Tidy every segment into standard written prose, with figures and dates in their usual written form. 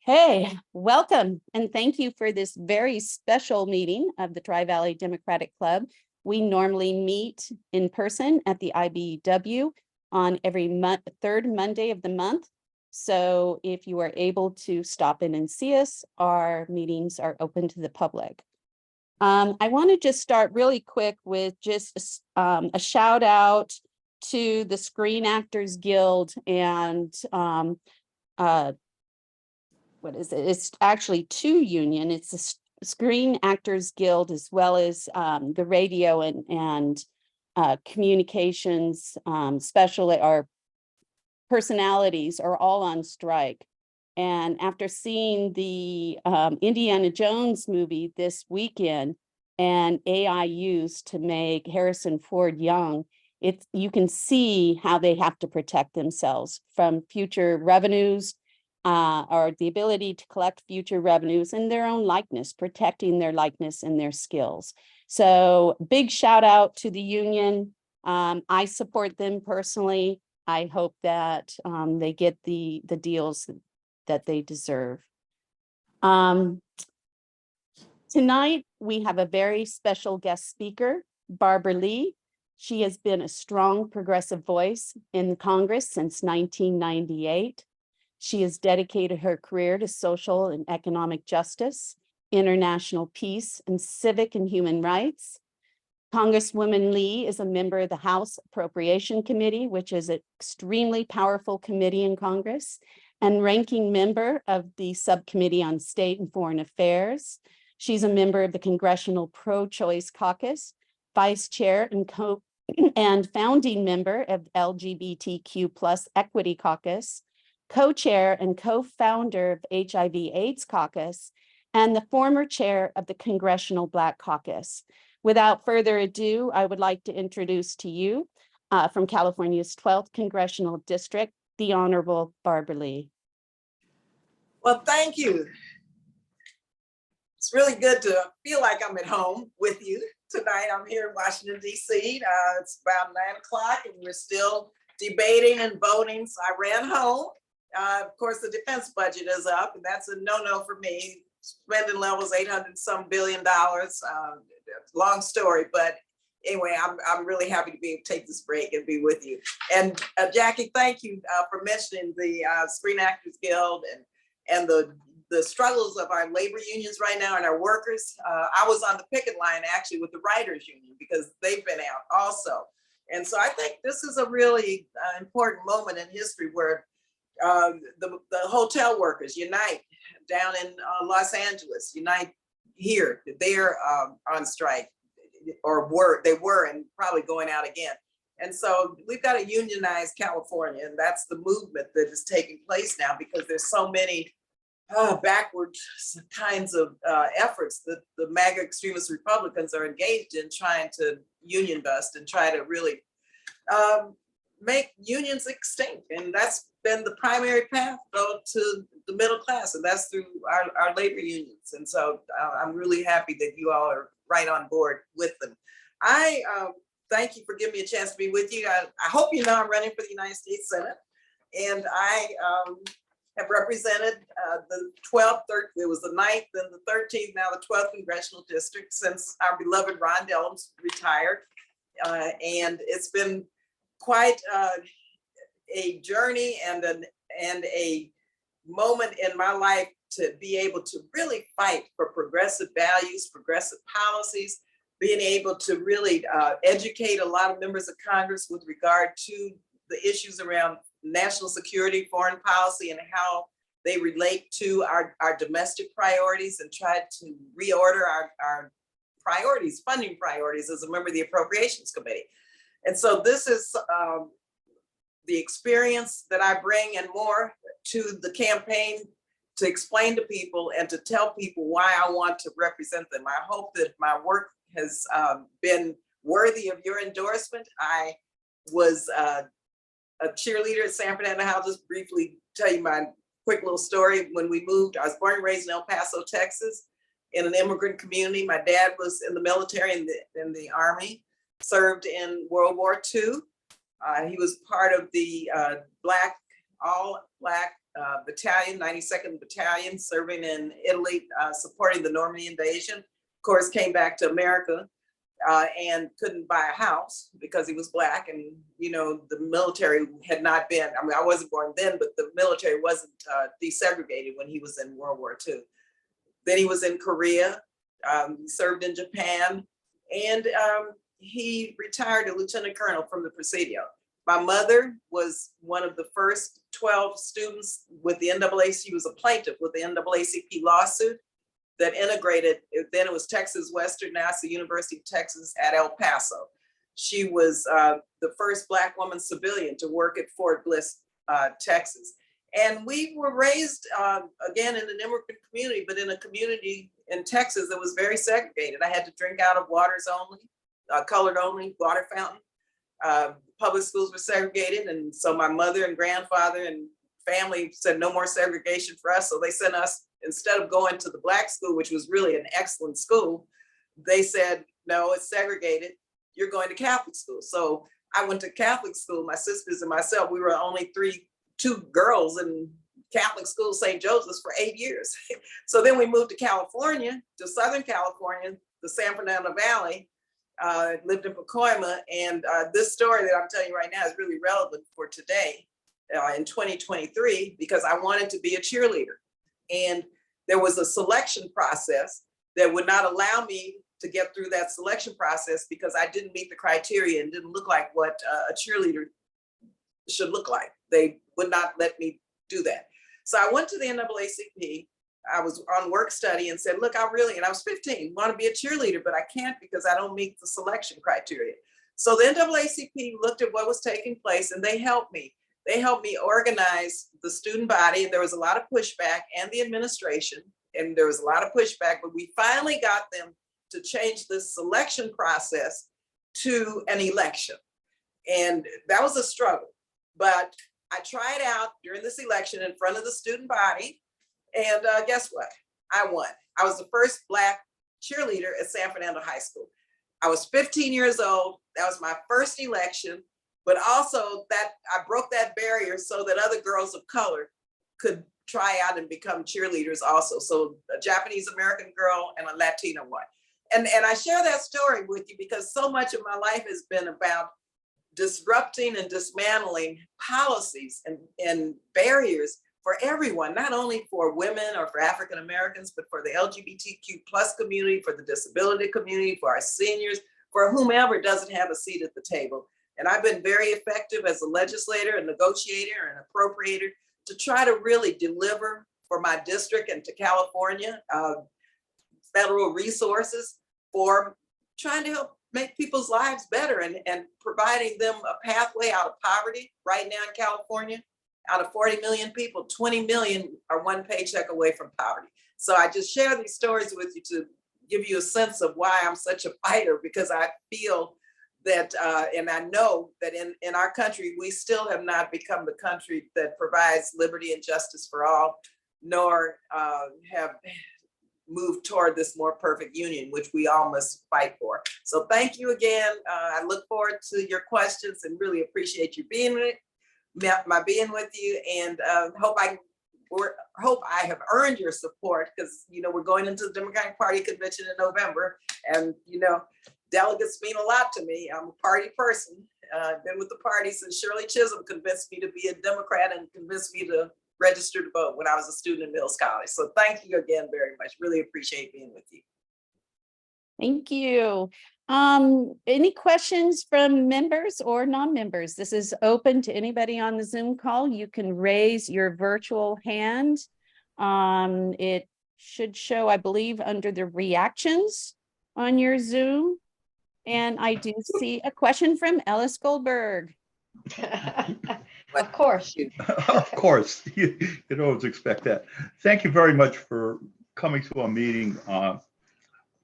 Hey, welcome and thank you for this very special meeting of the Tri-Valley Democratic Club. We normally meet in person at the IBEW on every third Monday of the month. So if you are able to stop in and see us, our meetings are open to the public. I want to just start really quick with just a shout out to the Screen Actors Guild and what is it? It's actually two union. It's the Screen Actors Guild as well as the radio and communications special or personalities are all on strike. And after seeing the Indiana Jones movie this weekend and AI used to make Harrison Ford young, you can see how they have to protect themselves from future revenues or the ability to collect future revenues in their own likeness, protecting their likeness and their skills. So big shout out to the union. I support them personally. I hope that they get the deals that they deserve. Tonight, we have a very special guest speaker, Barbara Lee. She has been a strong progressive voice in Congress since 1998. She has dedicated her career to social and economic justice, international peace, and civic and human rights. Congresswoman Lee is a member of the House Appropriations Committee, which is an extremely powerful committee in Congress, and ranking member of the Subcommittee on State and Foreign Affairs. She's a member of the Congressional Pro-Choice Caucus, vice chair and founding member of LGBTQ Equality Caucus, co-chair and co-founder of HIV/AIDS Caucus, and the former chair of the Congressional Black Caucus. Without further ado, I would like to introduce to you from California's 12th Congressional District, the Honorable Barbara Lee. Well, thank you. It's really good to feel like I'm at home with you tonight. I'm here in Washington, D.C. It's about 9 o'clock and we're still debating and voting. So I ran home. Of course, the defense budget is up, and that's a no-no for me. Spending levels $800-some billion. Long story, but anyway, I'm really happy to be able to take this break and be with you. And Jackie, thank you for mentioning the Screen Actors Guild and the struggles of our labor unions right now and our workers. I was on the picket line actually with the writers union because they've been out also. And so I think this is a really important moment in history where the hotel workers unite down in Los Angeles, unite here. They're on strike, or they were and probably going out again. And so we've got to unionize California, and that's the movement that is taking place now because there's so many backward kinds of efforts that the MAGA extremist Republicans are engaged in trying to union bust and try to really make unions extinct. And that's been the primary path though to the middle class, and that's through our labor unions. And so I'm really happy that you all are right on board with them. I thank you for giving me a chance to be with you. I hope you know I'm running for the United States Senate, and I have represented the 12th, it was the 9th and the 13th, now the 12th Congressional District since our beloved Ron Dellums retired. And it's been quite a journey and a moment in my life to be able to really fight for progressive values, progressive policies, being able to really educate a lot of members of Congress with regard to the issues around national security, foreign policy, and how they relate to our domestic priorities, and try to reorder our priorities, funding priorities, as a member of the Appropriations Committee. And so this is the experience that I bring and more to the campaign to explain to people and to tell people why I want to represent them. I hope that my work has been worthy of your endorsement. I was a cheerleader at San Fernando. I'll just briefly tell you my quick little story. When we moved, I was born and raised in El Paso, Texas, in an immigrant community. My dad was in the military, in the Army, served in World War II. He was part of the all black battalion, 92nd Battalion, serving in Italy, supporting the Normandy invasion. Of course, came back to America and couldn't buy a house because he was Black. And, you know, the military had not been, I mean, I wasn't born then, but the military wasn't desegregated when he was in World War II. Then he was in Korea, served in Japan, and he retired a lieutenant colonel from the Presidio. My mother was one of the first 12 students with the NAACP. She was a plaintiff with the NAACP lawsuit that integrated, then it was Texas Western, now it's the University of Texas at El Paso. She was the first Black woman civilian to work at Fort Bliss, Texas. And we were raised, again, in an immigrant community, but in a community in Texas that was very segregated. I had to drink out of waters only, colored only water fountain. Public schools were segregated. And so my mother and grandfather and family said no more segregation for us. So they sent us, instead of going to the Black school, which was really an excellent school, they said, no, it's segregated. You're going to Catholic school. So I went to Catholic school. My sisters and myself, we were only two girls in Catholic school, St. Joseph's, for 8 years. So then we moved to California, to Southern California, the San Fernando Valley, lived in Pacoima. And this story that I'm telling you right now is really relevant for today in 2023, because I wanted to be a cheerleader. And there was a selection process that would not allow me to get through that selection process because I didn't meet the criteria and didn't look like what a cheerleader should look like. They would not let me do that. So I went to the NAACP. I was on work study and said, look, and I was 15, want to be a cheerleader, but I can't because I don't meet the selection criteria. So the NAACP looked at what was taking place and they helped me. They helped me organize the student body. There was a lot of pushback, and the administration, and there was a lot of pushback, but we finally got them to change the selection process to an election. And that was a struggle, but I tried out during this election in front of the student body, and guess what? I won. I was the first Black cheerleader at San Fernando High School. I was 15 years old. That was my first election, but also that I broke that barrier so that other girls of color could try out and become cheerleaders also. So a Japanese American girl and a Latina one. And I share that story with you because so much of my life has been about disrupting and dismantling policies and barriers for everyone, not only for women or for African Americans, but for the LGBTQ plus community, for the disability community, for our seniors, for whomever doesn't have a seat at the table. And I've been very effective as a legislator, a negotiator, and appropriator to try to really deliver for my district and to California federal resources for trying to help make people's lives better and providing them a pathway out of poverty. Right now in California, out of 40 million people, 20 million are one paycheck away from poverty. So I just share these stories with you to give you a sense of why I'm such a fighter, because I feel that, and I know that in our country, we still have not become the country that provides liberty and justice for all, nor have moved toward this more perfect union, which we all must fight for. So thank you again. I look forward to your questions and really appreciate you being with you, and hope I have earned your support, because we're going into the Democratic Party convention in November, and delegates mean a lot to me. I'm a party person. I've been with the party since Shirley Chisholm convinced me to be a Democrat and convinced me to register to vote when I was a student in Mills College. So thank you again very much. Really appreciate being with you. Thank you. Any questions from members or non-members? This is open to anybody on the Zoom call. You can raise your virtual hand. It should show, I believe, under the reactions on your Zoom. And I do see a question from Ellis Goldberg. Of course. Of course, you always expect that. Thank you very much for coming to our meeting,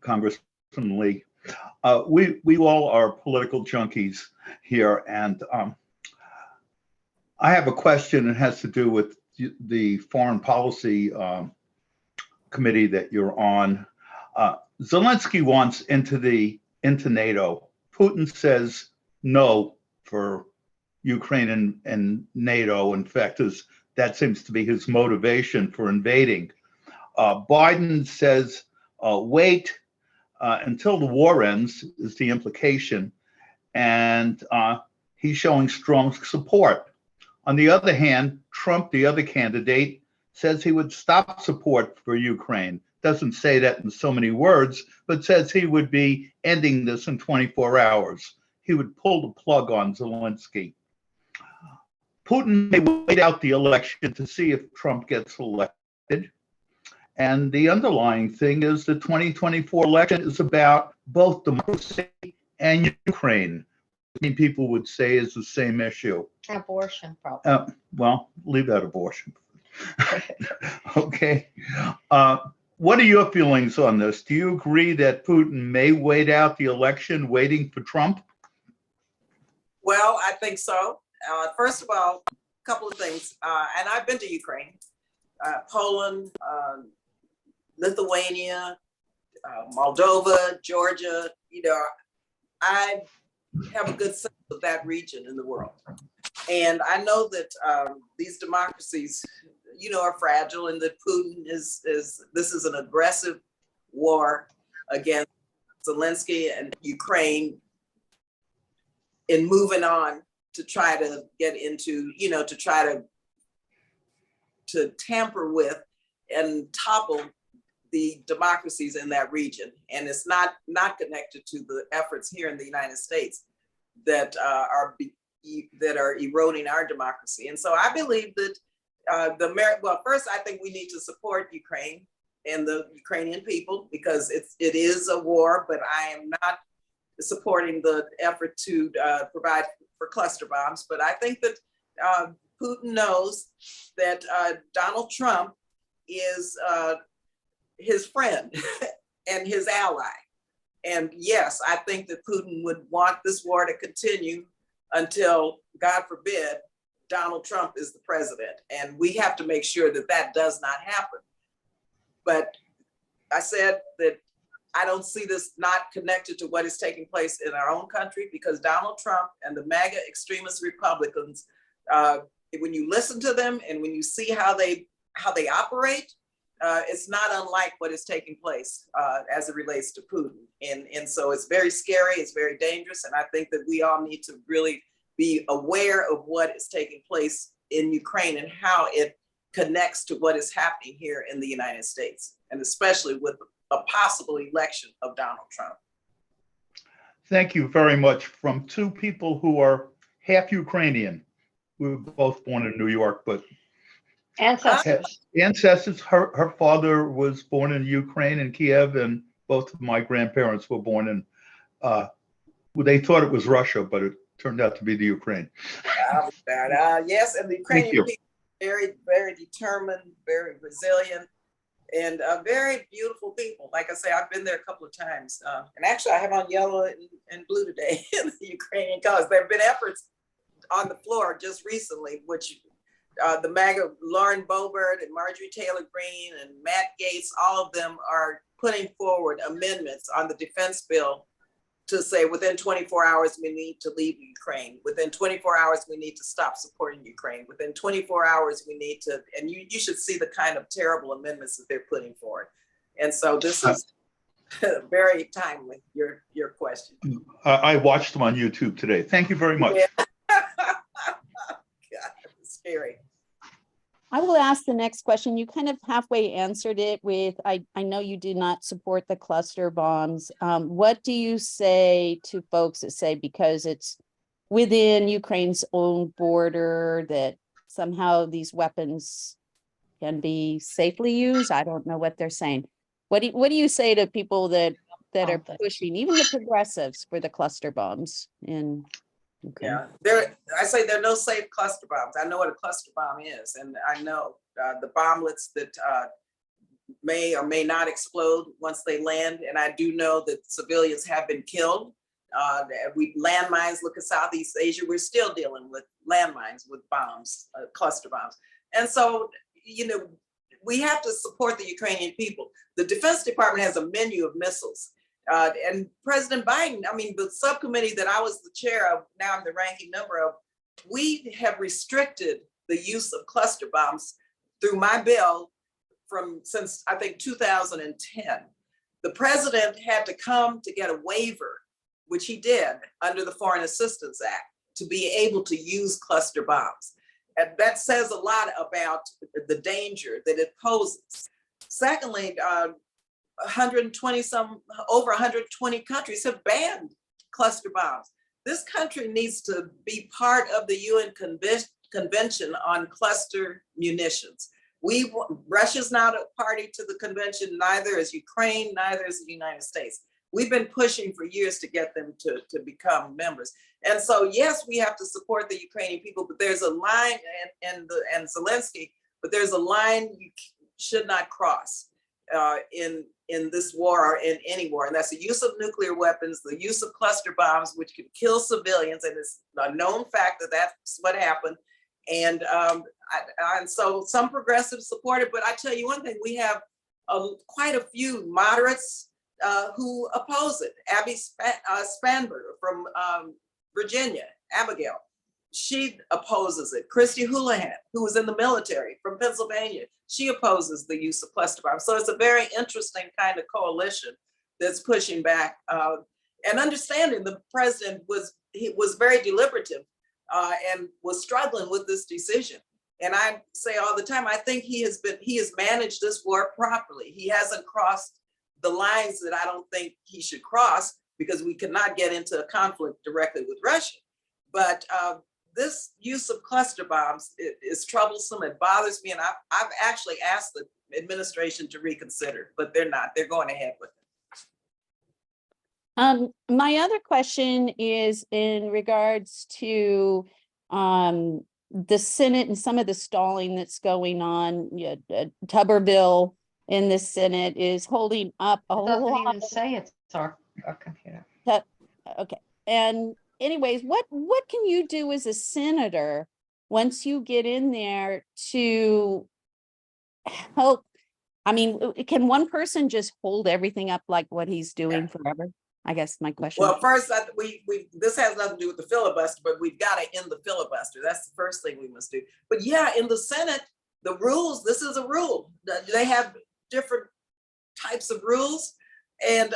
Congresswoman Lee. We all are political junkies here, and I have a question that has to do with the foreign policy committee that you're on. Zelensky wants into NATO. Putin says no for Ukraine and NATO. In fact, has That seems to be his motivation for invading. Biden says, wait until the war ends, is the implication. And he's showing strong support. On the other hand, Trump, the other candidate, says he would stop support for Ukraine. Doesn't say that in so many words, but says he would be ending this in 24 hours. He would pull the plug on Zelensky. Putin may wait out the election to see if Trump gets elected. And the underlying thing is the 2024 election is about both democracy and Ukraine. Many people would say is the same issue. Abortion, probably. Well, leave out abortion. Okay. What are your feelings on this? Do you agree that Putin may wait out the election waiting for Trump? Well, I think so. First of all, a couple of things. And I've been to Ukraine, Poland, Lithuania, Moldova, Georgia. You know, I have a good sense of that region in the world. And I know that these democracies, you know, are fragile, and that Putin this is an aggressive war against Zelensky and Ukraine in moving on to try to get into, you know, to try to tamper with and topple the democracies in that region. And it's not connected to the efforts here in the United States that are eroding our democracy. And so I believe that well, first, I think we need to support Ukraine and the Ukrainian people, because it is a war, but I am not supporting the effort to provide for cluster bombs. But I think that Putin knows that Donald Trump is his friend and his ally. And yes, I think that Putin would want this war to continue until, God forbid, Donald Trump is the president. And we have to make sure that that does not happen. But I said that I don't see this not connected to what is taking place in our own country, because Donald Trump and the MAGA extremist Republicans, when you listen to them and when you see how they operate, it's not unlike what is taking place as it relates to Putin. And so it's very scary, it's very dangerous. And I think that we all need to really be aware of what is taking place in Ukraine and how it connects to what is happening here in the United States, and especially with a possible election of Donald Trump. Thank you very much. From two people who are half Ukrainian. We were both born in New York, but Ancestors. ancestors. Her father was born in Ukraine, in Kiev, and both of my grandparents were born in, they thought it was Russia, but it turned out to be the Ukraine. Yes, and the Ukrainian people are very, very determined, very resilient, and very beautiful people. Like I say, I've been there a couple of times. And actually, I have on yellow and blue today in the Ukrainian colors. There have been efforts on the floor just recently, which the MAGA, Lauren Boebert and Marjorie Taylor Greene and Matt Gaetz, all of them are putting forward amendments on the defense bill to say within 24 hours, we need to leave Ukraine. Within 24 hours, we need to stop supporting Ukraine. Within 24 hours, we need to, and you should see the kind of terrible amendments that they're putting forward. And so this is very timely, your question. I watched them on YouTube today. Thank you very much. Yeah. God, it's scary. I will ask the next question. You kind of halfway answered it with, I know you do not support the cluster bombs. What do you say to folks that say because it's within Ukraine's own border that somehow these weapons can be safely used? I don't know what they're saying. What do you say to people that are pushing, even the progressives, for the cluster bombs in Ukraine? Yeah, I say there are no safe cluster bombs. I know what a cluster bomb is, and I know the bomblets that may or may not explode once they land. And I do know that civilians have been killed. Landmines, look at Southeast Asia, we're still dealing with landmines, with bombs, cluster bombs. And so, you know, we have to support the Ukrainian people. The Defense Department has a menu of missiles. And President Biden, I mean, the subcommittee that I was the chair of, now I'm the ranking member of, we have restricted the use of cluster bombs through my bill since I think 2010. The president had to come to get a waiver, which he did under the Foreign Assistance Act, to be able to use cluster bombs. And that says a lot about the danger that it poses. Secondly, over 120 countries have banned cluster bombs. This country needs to be part of the UN Convention on Cluster Munitions. Russia's not a party to the convention, neither is Ukraine, neither is the United States. We've been pushing for years to get them to become members. And so, yes, we have to support the Ukrainian people, but there's a line, and Zelensky, but there's a line you should not cross in this war or in any war. And that's the use of nuclear weapons, the use of cluster bombs, which can kill civilians. And it's a known fact that that's what happened. And so some progressives support it, but I tell you one thing, we have quite a few moderates who oppose it. Abby Spanberger from Virginia, Abigail, she opposes it. Christy Houlihan, who was in the military from Pennsylvania, she opposes the use of cluster bombs. So it's a very interesting kind of coalition that's pushing back. And understanding the president was very deliberative and was struggling with this decision. And I say all the time, I think he has managed this war properly. He hasn't crossed the lines that I don't think he should cross, because we cannot get into a conflict directly with Russia. But this use of cluster bombs is troublesome. It bothers me. And I've actually asked the administration to reconsider, but they're not. They're going ahead with it. My other question is in regards to the Senate and some of the stalling that's going on. Tuberville in the Senate is holding up a It doesn't whole even lot. say it's our computer. Okay. And anyways, what can you do as a senator once you get in there to help? I mean, can one person just hold everything up like what he's doing forever? I guess my question. Well, first, this has nothing to do with the filibuster, but we've got to end the filibuster. That's the first thing we must do. But yeah, in the Senate, the rules, this is a rule. They have different types of rules. And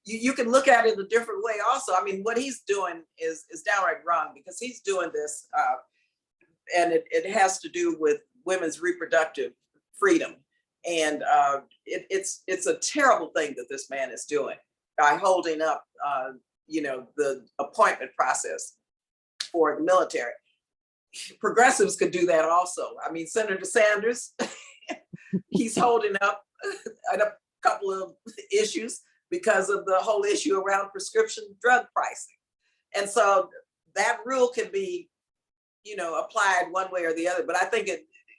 you can look at it in a different way also. I mean, what he's doing is downright wrong, because he's doing this, and it has to do with women's reproductive freedom. And it's a terrible thing that this man is doing by holding up, the appointment process for the military. Progressives could do that also. I mean, Senator Sanders, he's holding up a couple of issues because of the whole issue around prescription drug pricing. And so that rule can be, applied one way or the other. But I think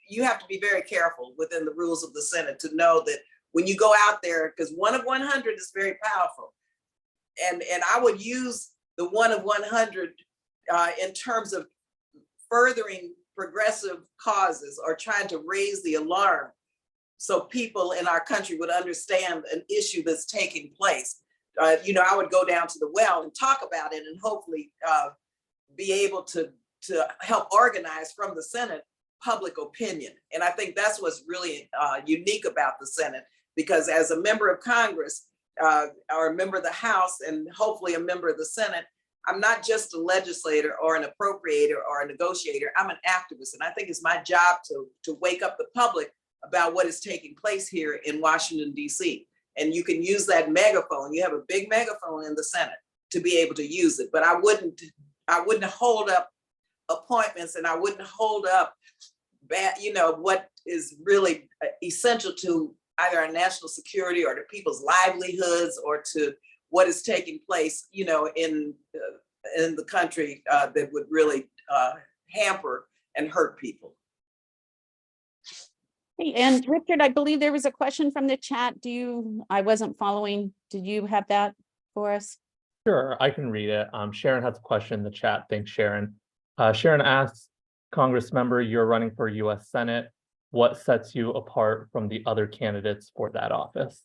you have to be very careful within the rules of the Senate to know that when you go out there, because 1 of 100 is very powerful. And I would use the 1 of 100 in terms of furthering progressive causes or trying to raise the alarm so people in our country would understand an issue that's taking place. I would go down to the well and talk about it and hopefully be able to help organize from the Senate public opinion. And I think that's what's really unique about the Senate, because as a member of Congress or a member of the House and hopefully a member of the Senate, I'm not just a legislator or an appropriator or a negotiator. I'm an activist. And I think it's my job to wake up the public about what is taking place here in Washington, D.C. And you can use that megaphone. You have a big megaphone in the Senate to be able to use it. But I wouldn't hold up appointments, and I wouldn't hold up what is really essential to either our national security or to people's livelihoods or to what is taking place, in the country that would really hamper and hurt people. Hey, and Richard, I believe there was a question from the chat. I wasn't following. Did you have that for us? Sure, I can read it. Sharon has a question in the chat. Thanks, Sharon. Sharon asks, Congress member, you're running for U.S. Senate. What sets you apart from the other candidates for that office?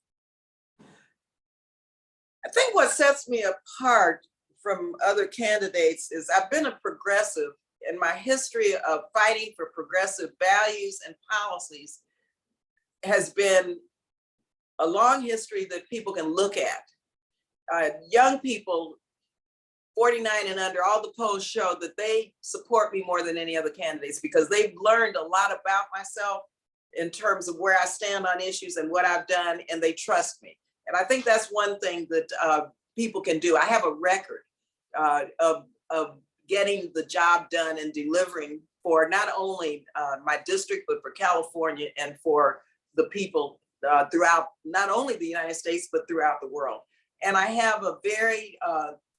I think what sets me apart from other candidates is I've been a progressive in my history of fighting for progressive values and policies has been a long history that people can look at. Young people, 49 and under, all the polls show that they support me more than any other candidates because they've learned a lot about myself in terms of where I stand on issues and what I've done, and they trust me. And I think that's one thing that people can do. I have a record of getting the job done and delivering for not only my district, but for California and for the people throughout not only the United States, but throughout the world. And I have a very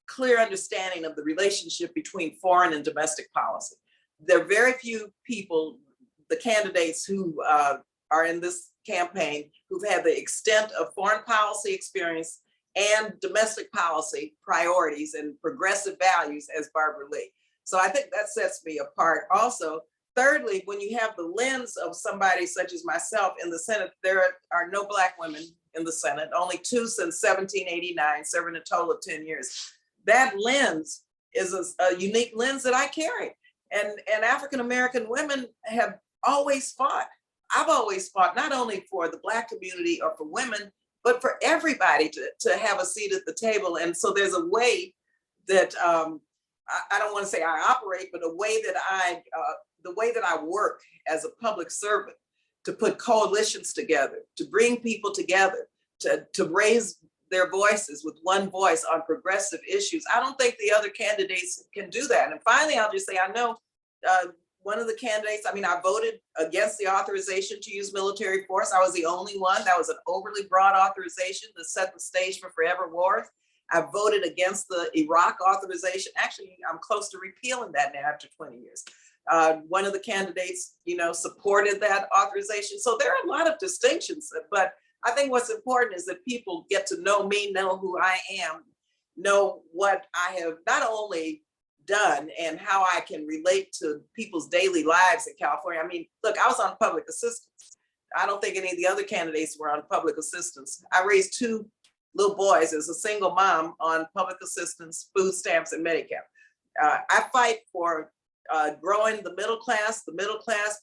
clear understanding of the relationship between foreign and domestic policy. There are very few people, the candidates who are in this campaign, who've had the extent of foreign policy experience and domestic policy priorities and progressive values as Barbara Lee. So I think that sets me apart. Also, thirdly, when you have the lens of somebody such as myself in the Senate, there are no Black women in the Senate, only 2 since 1789, serving a total of 10 years. That lens is a unique lens that I carry. And African-American women have always fought. I've always fought not only for the Black community or for women, but for everybody to have a seat at the table. And so there's a way that, I don't want to say I operate, but a way that the way that I work as a public servant to put coalitions together, to bring people together, to raise their voices with one voice on progressive issues. I don't think the other candidates can do that. And finally, I'll just say, I know one of the candidates, I mean, I voted against the authorization to use military force. I was the only one. That was an overly broad authorization that set the stage for forever wars. I voted against the Iraq authorization. Actually, I'm close to repealing that now after 20 years. One of the candidates, supported that authorization. So there are a lot of distinctions, but I think what's important is that people get to know me, know who I am, know what I have not only done and how I can relate to people's daily lives in California. I mean, look, I was on public assistance. I don't think any of the other candidates were on public assistance. I raised 2 little boys as a single mom on public assistance, food stamps, and Medicare. I fight for growing the middle class,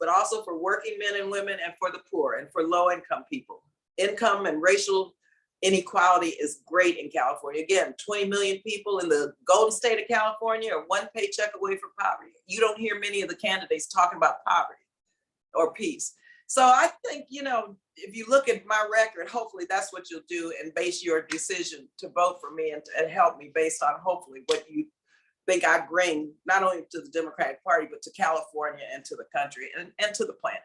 but also for working men and women and for the poor and for low income people. Income and racial inequality is great in California. Again, 20 million people in the golden state of California are 1 paycheck away from poverty. You don't hear many of the candidates talking about poverty or peace. So I think, if you look at my record, hopefully that's what you'll do and base your decision to vote for me and help me based on hopefully what you think I bring not only to the Democratic Party, but to California and to the country and to the planet.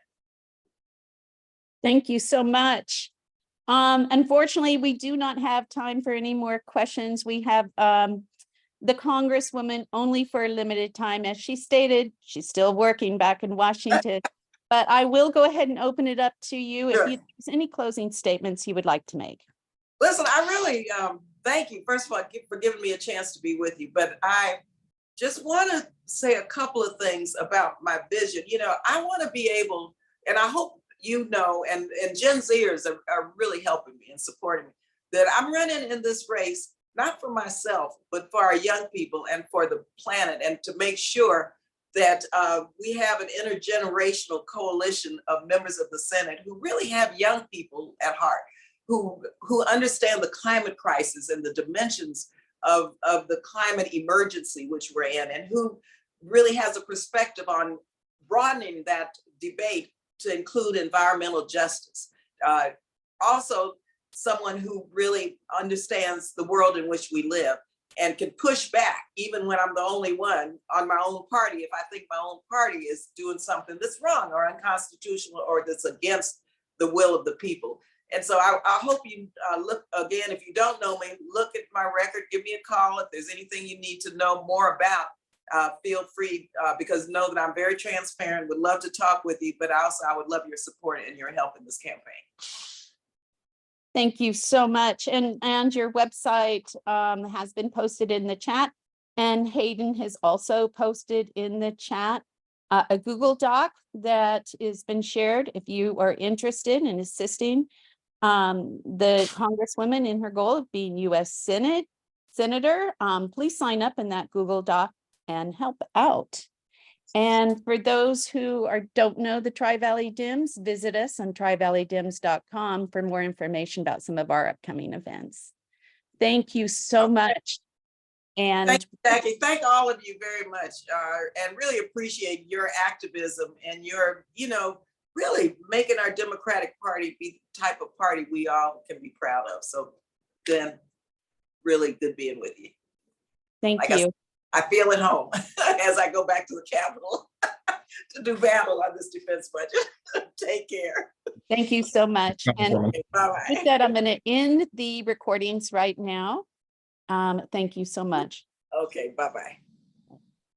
Thank you so much. Unfortunately, we do not have time for any more questions. We have the Congresswoman only for a limited time. As she stated, she's still working back in Washington, but I will go ahead and open it up to you Sure. if there's any closing statements you would like to make. Listen, I really thank you, first of all, for giving me a chance to be with you, but I just want to say a couple of things about my vision. I want to be able, and I hope and Gen Zers are really helping me and supporting me, that I'm running in this race, not for myself, but for our young people and for the planet, and to make sure that we have an intergenerational coalition of members of the Senate who really have young people at heart, who understand the climate crisis and the dimensions of the climate emergency which we're in, and who really has a perspective on broadening that debate to include environmental justice. Also, someone who really understands the world in which we live and can push back, even when I'm the only one, on my own party, if I think my own party is doing something that's wrong or unconstitutional or that's against the will of the people. And so I hope you look, again, if you don't know me, look at my record, give me a call. If there's anything you need to know more about, feel free, because know that I'm very transparent, would love to talk with you, but also I would love your support and your help in this campaign. Thank you so much. And your website has been posted in the chat, and Hayden has also posted in the chat a Google Doc that has been shared if you are interested in assisting the Congresswoman in her goal of being U.S. Senator. Please sign up in that Google Doc and help out. And for those who don't know the Tri-Valley Dims, visit us on trivalleydims.com for more information about some of our upcoming events. Thank you so much. And Thank you, Jackie. Thank all of you very much, and really appreciate your activism and your, really making our Democratic Party be the type of party we all can be proud of. So then, really good being with you. thank Like you. I feel at home as I go back to the Capitol to do battle on this defense budget. Take care. Thank you so much. And Okay, bye-bye. with that, I'm going to end the recordings right now. Thank you so much. Okay, bye-bye.